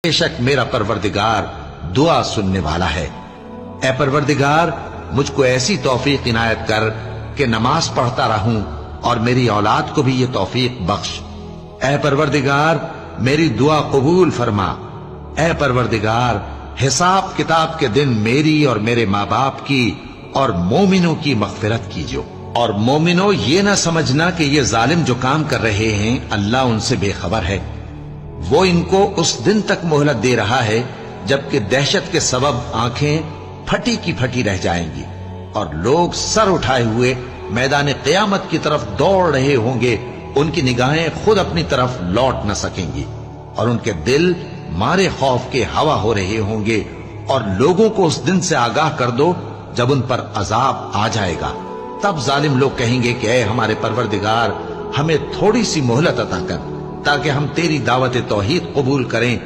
بے شک میرا پروردگار دعا سننے والا ہے۔ اے پروردگار مجھ کو ایسی توفیق عنایت کر کہ نماز پڑھتا رہوں اور میری اولاد کو بھی یہ توفیق بخش۔ اے پروردگار میری دعا قبول فرما۔ اے پروردگار حساب کتاب کے دن میری اور میرے ماں باپ کی اور مومنوں کی مغفرت کیجو۔ اور مومنوں یہ نہ سمجھنا کہ یہ ظالم جو کام کر رہے ہیں اللہ ان سے بے خبر ہے، وہ ان کو اس دن تک مہلت دے رہا ہے جبکہ دہشت کے سبب آنکھیں پھٹی کی پھٹی رہ جائیں گی اور لوگ سر اٹھائے ہوئے میدان قیامت کی طرف دوڑ رہے ہوں گے، ان کی نگاہیں خود اپنی طرف لوٹ نہ سکیں گی اور ان کے دل مارے خوف کے ہوا ہو رہے ہوں گے۔ اور لوگوں کو اس دن سے آگاہ کر دو جب ان پر عذاب آ جائے گا، تب ظالم لوگ کہیں گے کہ اے ہمارے پروردگار ہمیں تھوڑی سی مہلت عطا کر تاکہ ہم تیری دعوت توحید قبول کریں